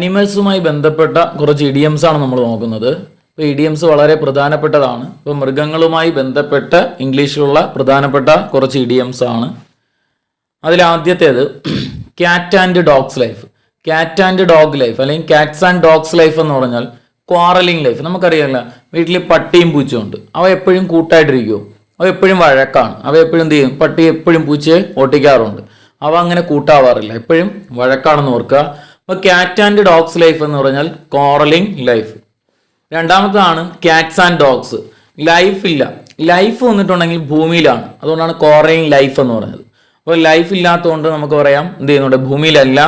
അനിമൽസുമായി ബന്ധപ്പെട്ട കുറച്ച് ഇഡിയംസ് ആണ് നമ്മൾ നോക്കുന്നത്. ഇപ്പോൾ ഇഡിയംസ് വളരെ പ്രധാനപ്പെട്ടതാണ്. ഇപ്പോൾ മൃഗങ്ങളുമായി ബന്ധപ്പെട്ട ഇംഗ്ലീഷിലുള്ള പ്രധാനപ്പെട്ട കുറച്ച് ഇഡിയംസ് ആണ്. അതിലാദ്യത്തേത് cat and dogs life. Cat and dog life അല്ലെങ്കിൽ ക്യാറ്റ്സ് ആൻഡ് ഡോഗ്സ് ലൈഫ് എന്ന് പറഞ്ഞാൽ ക്വാറലിംഗ് ലൈഫ്. നമുക്കറിയാമല്ല, വീട്ടിൽ പട്ടിയും പൂച്ചയും ഉണ്ട്. അവ എപ്പോഴും കൂട്ടായിട്ടിരിക്കുമോ? അവ എപ്പോഴും വഴക്കാണ്. അവ എപ്പോഴും എന്ത് ചെയ്യും? പട്ടി എപ്പോഴും പൂച്ചയെ ഓട്ടിക്കാറുണ്ട്. അവ അങ്ങനെ കൂട്ടാവാറില്ല, എപ്പോഴും വഴക്കാണെന്ന് ഓർക്കുക. അപ്പോൾ ക്യാറ്റ് ആൻഡ് ഡോഗ്സ് ലൈഫ് എന്ന് പറഞ്ഞാൽ ക്വാറലിംഗ് ലൈഫ്. രണ്ടാമതാണ് ക്യാറ്റ്സ് ആൻഡ് ഡോഗ്സ് ലൈഫ് ഇല്ല. ലൈഫ് വന്നിട്ടുണ്ടെങ്കിൽ ഭൂമിയിലാണ്, അതുകൊണ്ടാണ് ക്വാറലിംഗ് ലൈഫ് എന്ന് പറഞ്ഞത്. അപ്പോൾ ലൈഫ് ഇല്ലാത്തതുകൊണ്ട് നമുക്ക് പറയാം എന്ത് ചെയ്യുന്നുണ്ട്, ഭൂമിയിലല്ല.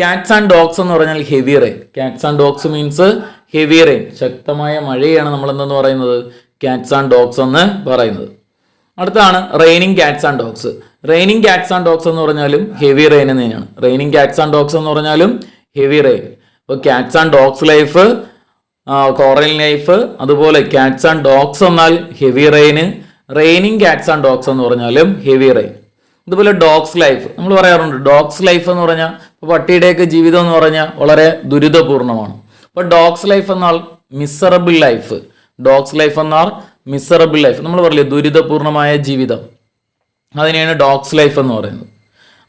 ക്യാറ്റ്സ് ആൻഡ് ഡോഗ്സ് എന്ന് പറഞ്ഞാൽ heavy rain. Cats and dogs means heavy rain, ശക്തമായ മഴയാണ് നമ്മൾ എന്തെന്ന് പറയുന്നത്, ക്യാറ്റ്സ് ആൻഡ് ഡോഗ്സ് എന്ന് പറയുന്നത്. അടുത്താണ് raining cats and dogs. Raining cats and dogs എന്ന് പറഞ്ഞാലും ഹെവി റെയിൻ എന്ന് തന്നെയാണ്. റെയിനിങ് ക്യാറ്റ്സ് ആൻഡ് ഡോഗ്സ് എന്ന് പറഞ്ഞാലും ഹെവി റെയിൻ. ഇപ്പോൾ cats and dogs life, quarrelling life, അതുപോലെ ക്യാറ്റ്സ് ആൻഡ് ഡോഗ്സ് എന്നാൽ heavy rain, raining cats and dogs എന്ന് പറഞ്ഞാലും ഹെവി റെയിൻ. അതുപോലെ ഡോഗ്സ് ലൈഫ് നമ്മൾ പറയാറുണ്ട്. ഡോഗ്സ് ലൈഫ് എന്ന് പറഞ്ഞാൽ ഇപ്പോൾ പട്ടിയുടെയൊക്കെ ജീവിതം എന്ന് പറഞ്ഞാൽ വളരെ ദുരിതപൂർണ്ണമാണ്. അപ്പോൾ ഡോഗ്സ് ലൈഫ് എന്നാൽ മിസറബിൾ ലൈഫ്. ഡോഗ്സ് ലൈഫ് എന്നാൽ മിസറബിൾ ലൈഫ്. നമ്മൾ പറയില്ലേ ദുരിതപൂർണമായ ജീവിതം, അതിനെയാണ് ഡോഗ്സ് ലൈഫ് എന്ന് പറയുന്നത്.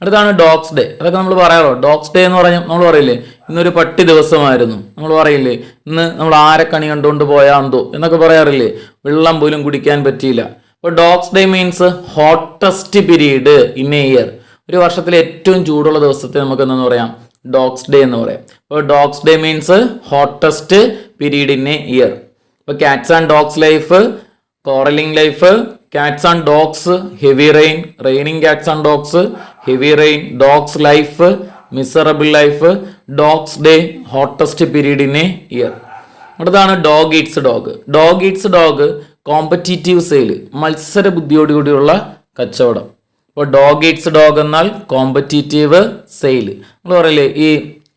അടുത്താണ് ഡോഗ്സ് ഡേ. അതൊക്കെ നമ്മൾ പറയാറോ? ഡോഗ്സ് ഡേ എന്ന് പറഞ്ഞാൽ നമ്മൾ പറയില്ലേ ഇന്നൊരു പട്ടി ദിവസമായിരുന്നു. നമ്മൾ പറയില്ലേ ഇന്ന് നമ്മൾ ആരക്കണി കണ്ടുകൊണ്ട് പോയാ എന്തോ എന്നൊക്കെ പറയാറില്ലേ. വെള്ളം പോലും കുടിക്കാൻ പറ്റിയില്ല. അപ്പോൾ dogs day means hottest period in a year. ഒരു വർഷത്തിലെ ഏറ്റവും ചൂടുള്ള ദിവസത്തെ നമുക്ക് എന്തെന്ന് പറയാം, ഡോഗ്സ് ഡേ എന്ന് പറയാം. അപ്പോൾ dogs day means hottest period in a year. ഇപ്പോൾ cats and dogs life, quarrelling life, cats and dogs heavy rain, raining cats and dogs heavy rain, dogs life miserable life, dogs day hottest period in a year. അടുത്താണ് dog eats dog. Dog eats dog competitive sale, മത്സര ബുദ്ധിയോടുകൂടിയുള്ള കച്ചവടം. ഇപ്പോൾ dog eats dog എന്നാൽ കോമ്പറ്റീറ്റീവ് സെയിൽ. നമ്മൾ പറയില്ലേ ഈ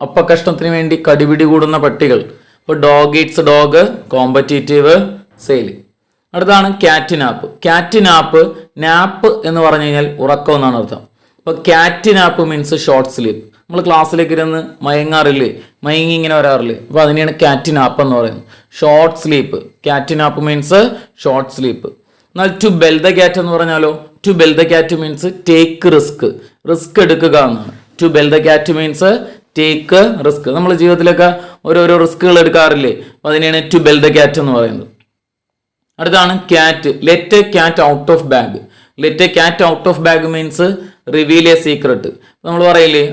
അപ്പക്കഷ്ണത്തിന് വേണ്ടി കടിപിടി കൂടുന്ന പട്ടികൾ. ഇപ്പോൾ dog eats dog competitive sale. അടുത്താണ് cat nap. Cat nap, nap എന്ന് പറഞ്ഞു കഴിഞ്ഞാൽ ഉറക്കം എന്നാണ് അർത്ഥം. അപ്പോൾ cat nap means short sleep. നമ്മൾ ക്ലാസ്സിലേക്ക് ഇരുന്ന് മയങ്ങാറില്ലേ, മയങ്ങി ഇങ്ങനെ വരാറില്ലേ, അപ്പോൾ അതിനെയാണ് ക്യാറ്റ് നാപ്പ് എന്ന് പറയുന്നത്. Short sleep. Cat nap means short sleep. എന്നാൽ ടു ബെൽ ദ ക്യാറ്റ് എന്ന് പറഞ്ഞാലോ, to bell the cat means take risk, risk എടുക്കുക എന്നാണ്. To bell the cat means take risk. നമ്മൾ ജീവിതത്തിലൊക്കെ ഓരോരോ റിസ്കുകൾ എടുക്കാറില്ലേ, അപ്പോൾ അതിനെയാണ് ടു ബെൽ ദ ക്യാറ്റ് എന്ന് പറയുന്നത്. അടുത്താണ് cat. Let a cat out of bag. Let a cat out of bag means reveal a secret. നമ്മൾ പറയില്ലേ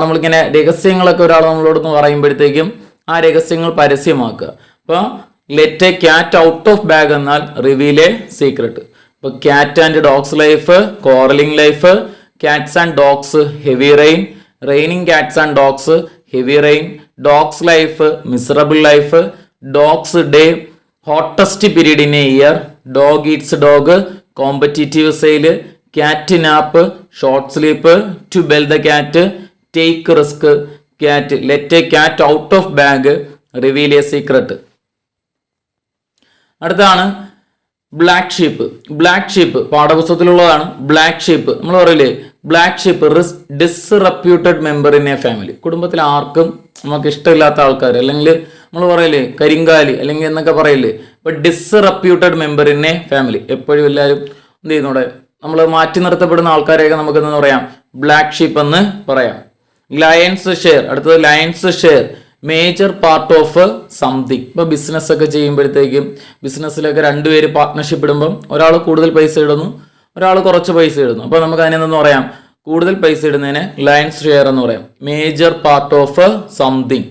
നമ്മളിങ്ങനെ രഹസ്യങ്ങളൊക്കെ ഒരാൾ നമ്മളോടൊന്ന് പറയുമ്പോഴത്തേക്കും ആ രഹസ്യങ്ങൾ പരസ്യമാക്കുക. അപ്പോൾ let a cat out of bag എന്നാൽ റിവീൽ എ സീക്രട്ട്. ഇപ്പോൾ cat and dogs life, quarrelling life, cats and dogs heavy rain, raining cats and dogs heavy rain, dogs life miserable life, dogs day hottest period in a year, dog eats dog competitive sale, cat nap short sleep, to bell the cat take risk, cat let a cat out of bag reveal a secret. അടുത്താണ് black sheep. Black sheep പാഠപുസ്തകത്തിലുള്ളതാണ്. Black sheep നമ്മൾ പറയില്ലേ, black sheep disreputed member in a family. കുടുംബത്തിൽ ആർക്കും നമുക്ക് ഇഷ്ടമില്ലാത്ത ആൾക്കാർ, അല്ലെങ്കിൽ നമ്മൾ പറയില്ലേ കരിങ്കാലി അല്ലെങ്കിൽ എന്നൊക്കെ പറയില്ലേ. ഇപ്പൊ ഡിസ്റെപ്യൂട്ടഡ് മെമ്പർ ഇൻ എ ഫാമിലി, എപ്പോഴും എല്ലാവരും എന്ത് ചെയ്യുന്നൂടെ, നമ്മൾ മാറ്റി നിർത്തപ്പെടുന്ന ആൾക്കാരെയൊക്കെ നമുക്ക് എന്ന് പറയാം ബ്ലാക്ക് ഷീപ്പ് എന്ന് പറയാം. Lion's share. അടുത്തത് lion's share, major part of something. ഇപ്പോൾ ബിസിനസ് ഒക്കെ ചെയ്യുമ്പോഴത്തേക്കും ബിസിനസ്സിലൊക്കെ രണ്ടുപേര് പാർട്ട്ണർഷിപ്പ് ഇടുമ്പം ഒരാൾ കൂടുതൽ പൈസ ഇടുന്നു, ഒരാൾ കുറച്ച് പൈസ ഇടുന്നു. അപ്പോൾ നമുക്ക് അതിനെന്തെന്ന് പറയാം, കൂടുതൽ പൈസ ഇടുന്നതിന് ലയൺസ് ഷെയർ എന്ന് പറയാം, മേജർ പാർട്ട് ഓഫ് സംതിങ്.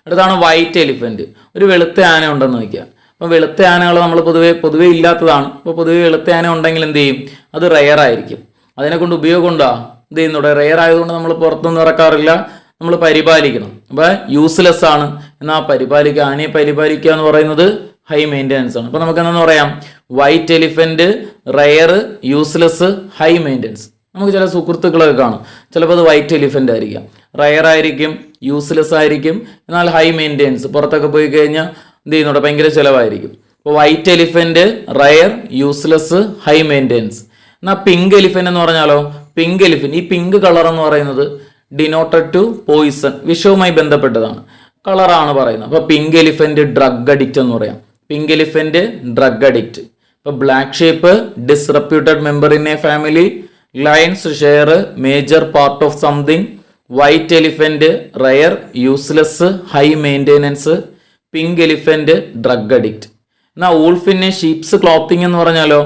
അടുത്താണ് വൈറ്റ് എലിഫന്റ്. ഒരു വെളുത്ത ആന ഉണ്ടെന്ന് വയ്ക്കുക. അപ്പോൾ വെളുത്ത ആനകൾ നമ്മൾ പൊതുവേ ഇല്ലാത്തതാണ്. അപ്പോൾ പൊതുവെ വെളുത്ത ആന ഉണ്ടെങ്കിൽ എന്ത് ചെയ്യും, അത് റെയർ ആയിരിക്കും. അതിനെക്കൊണ്ട് ഉപയോഗം ഉണ്ടോ, എന്ത് ചെയ്യുന്നുണ്ട്, റെയർ ആയതുകൊണ്ട് നമ്മൾ പുറത്തൊന്നും ഇറക്കാറില്ല, നമ്മൾ പരിപാലിക്കണം. അപ്പോൾ യൂസ്ലെസ് ആണ്, എന്നാൽ ആനയെ പരിപാലിക്കുക എന്ന് പറയുന്നത് ഹൈ മെയിൻ്റെനൻസ് ആണ്. അപ്പോൾ നമുക്ക് എന്താണെന്ന് പറയാം, white elephant, rare, useless, high maintenance. നമുക്ക് ചില സുഹൃത്തുക്കളൊക്കെ കാണും, ചിലപ്പോൾ അത് വൈറ്റ് എലിഫന്റ് ആയിരിക്കാം, റെയർ ആയിരിക്കും, യൂസ്ലെസ് ആയിരിക്കും, എന്നാൽ ഹൈ മെയിൻ്റെനൻസ്. പുറത്തൊക്കെ പോയി കഴിഞ്ഞാൽ എന്ത് ചെയ്യുന്നുണ്ട്, ഭയങ്കര ചിലവായിരിക്കും. അപ്പോൾ white elephant, rare, useless, high maintenance. എന്നാൽ പിങ്ക് എലിഫന്റ് എന്ന് പറഞ്ഞാലോ, പിങ്ക് എലിഫന്റ്, ഈ പിങ്ക് കളർ എന്ന് പറയുന്നത് ഡിനോട്ടഡ് ടു പോയിസൺ, വിഷവുമായി ബന്ധപ്പെട്ടതാണ്. കളറാണ് പറയുന്നത്. അപ്പോൾ പിങ്ക് എലിഫന്റ് ഡ്രഗ് അഡിക്റ്റ് എന്ന് പറയാം. Pink elephant drug addict. ഇപ്പോൾ black sheep disreputed member in a family, lion's share major part of something, white elephant rare useless high maintenance, pink elephant drug addict. എന്നാൽ wolf in sheeps clothing എന്ന് പറഞ്ഞാലോ,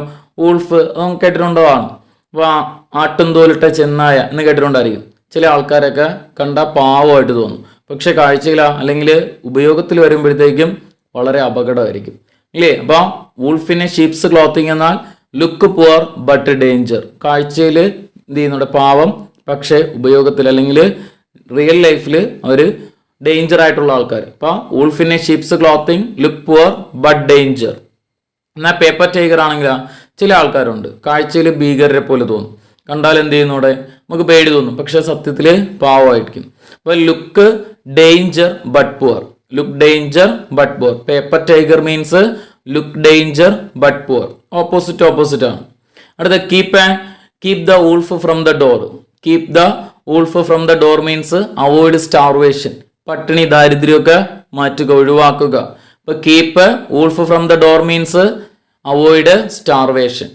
ഊൾഫ് നമുക്ക് കേട്ടിട്ടുണ്ടോ ആണ്. അപ്പോൾ ആട്ടുംതോലിട്ട ചെന്നായ എന്ന് കേട്ടിട്ടുണ്ടായിരിക്കും. ചില ആൾക്കാരൊക്കെ കണ്ട പാവമായിട്ട് തോന്നും, പക്ഷെ കാഴ്ചയില അല്ലെങ്കിൽ ഉപയോഗത്തിൽ വരുമ്പോഴത്തേക്കും വളരെ അപകടമായിരിക്കും ഇല്ലേ. അപ്പോൾ വൂൾഫിനെ ഷീപ്സ് ക്ലോത്തിങ് എന്നാൽ ലുക്ക് പുവർ ബട്ട് ഡേഞ്ചർ, കാഴ്ചയിൽ എന്ത് ചെയ്യുന്നുണ്ട് പാവം, പക്ഷേ ഉപയോഗത്തിൽ അല്ലെങ്കിൽ റിയൽ ലൈഫിൽ അവർ ഡേഞ്ചർ ആയിട്ടുള്ള ആൾക്കാർ. അപ്പോൾ വൂൾഫിനെ sheep's clothing look poor but danger. എന്നാൽ പേപ്പർ ടൈഗർ ആണെങ്കിൽ ചില ആൾക്കാരുണ്ട് കാഴ്ചയിൽ ഭീകരരെ പോലെ തോന്നും, കണ്ടാൽ എന്ത് ചെയ്യുന്നൂടെ നമുക്ക് പേടി തോന്നും, പക്ഷെ സത്യത്തിൽ പാവമായിരിക്കും. അപ്പോൾ look danger but poor, look danger but poor. Paper tiger means look danger but poor, opposite ആണ്. അടുത്ത keep the wolf from the door. Keep the wolf from the door means avoid starvation, പട്ടിണി ദാരിദ്ര്യമൊക്കെ മാറ്റുക, ഒഴിവാക്കുക. അപ്പോൾ keep wolf from the door means avoid starvation.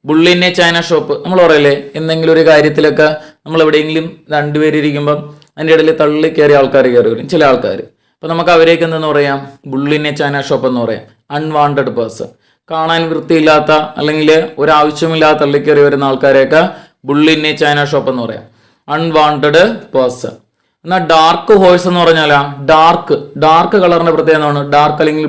ബുള്ളിനെ china shop നമ്മൾ പറയല്ലേ, എന്തെങ്കിലും ഒരു കാര്യത്തിലൊക്കെ നമ്മൾ എവിടെയെങ്കിലും രണ്ടുപേരിയ്ക്കുമ്പം അതിൻ്റെ ഇടയിൽ തള്ളി കയറിയ ആൾക്കാർ കയറി വരും ചില ആൾക്കാർ. അപ്പോൾ നമുക്ക് അവരേക്ക് എന്തെന്ന് പറയാം, ബുള്ളിനെ ചൈന ഷോപ്പ് എന്ന് പറയാം. അൺവാണ്ടഡ് പേഴ്സൺ, കാണാൻ വൃത്തിയില്ലാത്ത അല്ലെങ്കിൽ ഒരാവശ്യമില്ലാത്ത തള്ളിക്കയറി വരുന്ന ആൾക്കാരെയൊക്കെ ബുള്ളിനെ ചൈന ഷോപ്പ് എന്ന് പറയാം, അൺവാണ്ടഡ് പേഴ്സൺ. എന്നാൽ ഡാർക്ക് ഹോഴ്സ് എന്ന് പറഞ്ഞാൽ ഡാർക്ക് കളറിന്റെ പ്രത്യേകത എന്താണ്, ഡാർക്ക് അല്ലെങ്കിൽ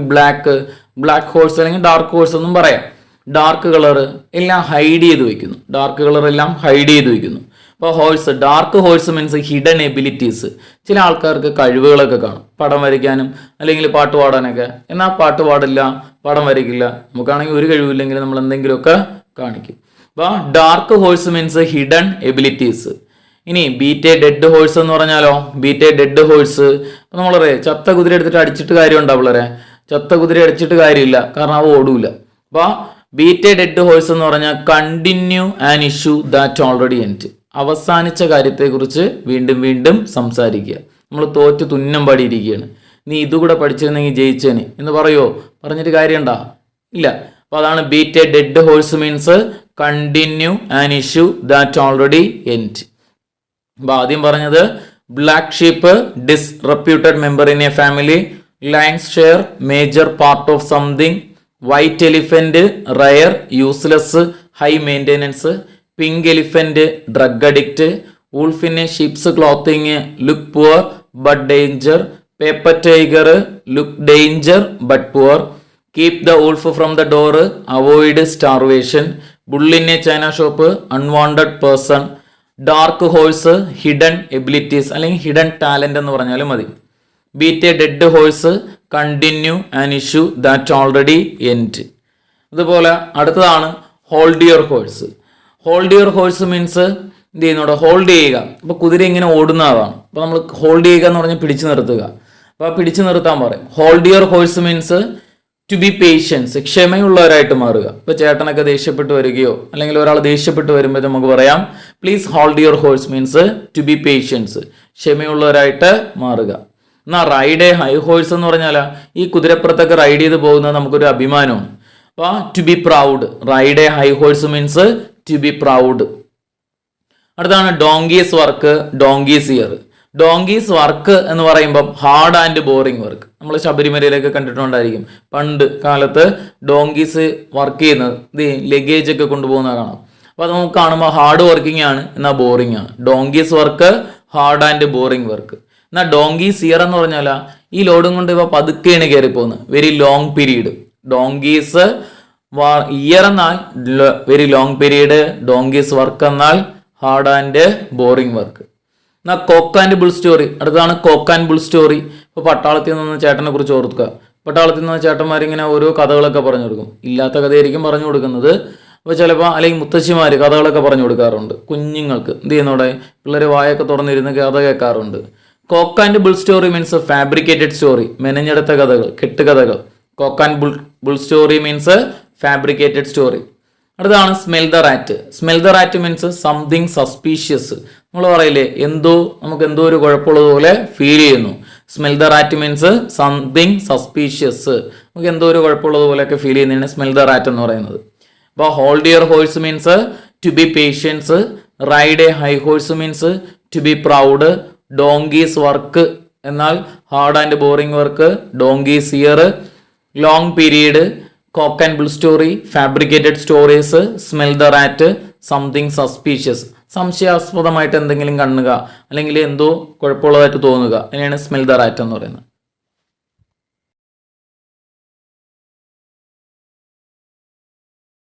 ബ്ലാക്ക് ഹോഴ്സ് അല്ലെങ്കിൽ ഡാർക്ക് ഹോഴ്സ് എന്നും പറയാം. ഡാർക്ക് കളർ എല്ലാം ഹൈഡ് ചെയ്ത് വയ്ക്കുന്നു, ഡാർക്ക് കളർ എല്ലാം ഹൈഡ് ചെയ്ത് വയ്ക്കുന്നു. അപ്പോൾ horse, dark horse means hidden abilities. ചില ആൾക്കാർക്ക് കഴിവുകളൊക്കെ കാണും, പടം വരയ്ക്കാനും അല്ലെങ്കിൽ പാട്ട് പാടാനൊക്കെ. എന്നാൽ പാട്ട് പാടില്ല, പടം വരയ്ക്കില്ല. നമുക്കാണെങ്കിൽ ഒരു കഴിവില്ലെങ്കിൽ നമ്മൾ എന്തെങ്കിലുമൊക്കെ കാണിക്കും. അപ്പോൾ dark horse means hidden abilities. ഇനി ബീറ്റ് എ ഡെഡ് ഹോഴ്സ് എന്ന് പറഞ്ഞാലോ, ബീറ്റ് എ ഡെഡ് ഹോഴ്സ് നമ്മൾ പറയാം ചത്ത കുതിര എടുത്തിട്ട് അടിച്ചിട്ട് കാര്യമുണ്ടോ പിള്ളേരെ, ചത്ത കുതിര അടിച്ചിട്ട് കാര്യമില്ല, കാരണം അവ ഓടൂല. അപ്പോൾ ബീറ്റ് എ ഡെഡ് ഹോഴ്സ് എന്ന് പറഞ്ഞാൽ continue an issue that already end, അവസാനിച്ച കാര്യത്തെക്കുറിച്ച് വീണ്ടും വീണ്ടും സംസാരിക്കുക. നമ്മൾ തോറ്റ് തുന്നം പാടിയിരിക്കുകയാണ്, നീ ഇതുകൂടെ പഠിച്ചിരുന്നെങ്കിൽ ജയിച്ചേനെ എന്ന് പറയുമോ, പറഞ്ഞിട്ട് കാര്യമുണ്ടോ, ഇല്ല. അപ്പോൾ അതാണ് beat a dead horse means continue an issue that already end. അപ്പോൾ ആദ്യം പറഞ്ഞത് black sheep disreputed member in a family, lion's share major part of something, white elephant rare useless high maintenance, pink elephant drug addict, wolf in sheep's clothing look poor but danger, paper tiger look danger but poor, keep the wolf from the door avoid starvation, ബുള്ളിനെ china shop unwanted person, dark horse hidden abilities അല്ലെങ്കിൽ hidden talent എന്ന് പറഞ്ഞാലും മതി. Beat a dead horse continue an issue that already end. അതുപോലെ അടുത്തതാണ് hold your horse. Hold your horse means എന്ത് ചെയ്യുന്നോടെ hold ചെയ്യുക. അപ്പോൾ കുതിര ഇങ്ങനെ ഓടുന്നതാണ്, അപ്പോൾ നമ്മൾ ഹോൾഡ് ചെയ്യുക എന്ന് പറഞ്ഞാൽ പിടിച്ചു നിർത്തുക. അപ്പോൾ പിടിച്ചു നിർത്താൻ പറയും. Hold your horse means to be patience, ക്ഷമയുള്ളവരായിട്ട് മാറുക. ഇപ്പോൾ ചേട്ടനൊക്കെ ദേഷ്യപ്പെട്ട് വരികയോ അല്ലെങ്കിൽ ഒരാൾ ദേഷ്യപ്പെട്ട് വരുമ്പോൾ നമുക്ക് പറയാം please hold your horse means to be patience, ക്ഷമയുള്ളവരായിട്ട് മാറുക. എന്നാൽ റൈഡ് എ ഹൈ ഹോഴ്സ് എന്ന് പറഞ്ഞാൽ ഈ കുതിരപ്പുറത്തൊക്കെ റൈഡ് ചെയ്ത് പോകുന്നത് നമുക്കൊരു അഭിമാനമാണ്. അപ്പോൾ to be proud, ride a high horse means to be proud. അടുത്താണ് donkey's work donkey's ear. Donkey's work എന്ന് പറയുമ്പം ഹാർഡ് ആൻഡ് ബോറിംഗ് വർക്ക്. നമ്മൾ ശബരിമലയിലൊക്കെ കണ്ടിട്ടുണ്ടായിരിക്കും പണ്ട് കാലത്ത് ഡോങ്കീസ് വർക്ക് ചെയ്യുന്നത്, ഇത് ലഗേജ് ഒക്കെ കൊണ്ടുപോകുന്നത് കാണാം. അപ്പോൾ അത് നമുക്ക് കാണുമ്പോൾ ഹാർഡ് വർക്കിംഗ് ആണ്, എന്നാൽ ബോറിംഗ് ആണ്. Donkey's work hard and boring work. എന്നാൽ ഡോങ്കീസ് ഇയർ എന്ന് പറഞ്ഞാൽ ഈ ലോഡും കൊണ്ട് ഇവ പതുക്കെയാണ് കയറി പോകുന്നത്, very long period. Donkey's ear എന്നാൽ very long period, donkey's work എന്നാൽ ഹാർഡ് ആൻഡ് ബോറിംഗ് വർക്ക്. എന്നാൽ കോക്ക് ആൻഡ് ബുൾ സ്റ്റോറി. അടുത്താണ് കോക്ക് ആൻഡ് ബുൾ സ്റ്റോറി. ഇപ്പോൾ പട്ടാളത്തിൽ നിന്ന് ചേട്ടനെ കുറിച്ച് ഓർക്കുക. പട്ടാളത്തിൽ നിന്ന് ചേട്ടന്മാരിങ്ങനെ ഓരോ കഥകളൊക്കെ പറഞ്ഞു കൊടുക്കും, ഇല്ലാത്ത കഥയായിരിക്കും പറഞ്ഞു കൊടുക്കുന്നത്. അപ്പോൾ ചിലപ്പോൾ അല്ലെങ്കിൽ മുത്തശ്ശിമാർ കഥകളൊക്കെ പറഞ്ഞു കൊടുക്കാറുണ്ട് കുഞ്ഞുങ്ങൾക്ക്. എന്ത് ചെയ്യുന്നോടെ പിള്ളേർ വായൊക്കെ തുറന്നിരുന്ന് കഥ കേൾക്കാറുണ്ട്. Cock and bull story means fabricated story, മെനഞ്ഞെടുത്ത കഥകൾ, കെട്ടുകഥകൾ. Cock and bull story means fabricated story. അടുത്താണ് smell the rat. Smell the rat means something suspicious. നമ്മൾ പറയില്ലേ നമുക്ക് എന്തോ ഒരു കുഴപ്പമുള്ളതുപോലെ ഫീൽ ചെയ്യുന്നു. Smell the rat means something suspicious. നമുക്ക് എന്തോ ഒരു കുഴപ്പമുള്ളതുപോലെയൊക്കെ ഫീൽ ചെയ്യുന്നതാണ് സ്മെൽ ദ റാറ്റ് എന്ന് പറയുന്നത്. അപ്പോൾ hold your horse means to be patience. Ride a high horse means to be proud. Donkey's work എന്നാൽ hard and boring work. Donkey's ear. Long period. Cock and bull story. Fabricated stories. Smell the rat. Something suspicious. സംശയാസ്പദമായിട്ട് എന്തെങ്കിലും കാണുക അല്ലെങ്കിൽ എന്തോ കുഴപ്പമുള്ളതായിട്ട് തോന്നുക, അതിനെയാണ് smell the rat എന്ന് പറയുന്നത്.